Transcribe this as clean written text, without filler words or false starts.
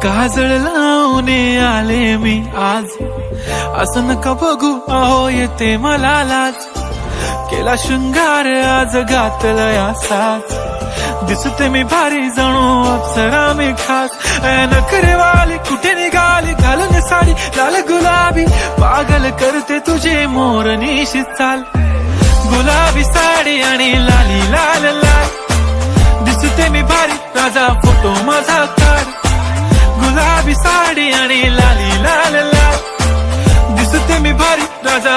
काजळ लावून आले मी आज, असं नका बघू अहो येते मला लाज. केला शृंगार आज घातला असाच, दिसते मी भारी जणू अप्सरा मी खास. नखरेवाली कुठे निघाली घालून साडी लाल गुलाबी, पागल करते तुझे मोरनीशी चाल. गुलाबी साडी आणि लाली लाल लाल, दिसते मी भारी राजा फोटो माझा काढ. गुलाबी साडी आणि लाली लाल लाल, दिसते मी भारी राजा.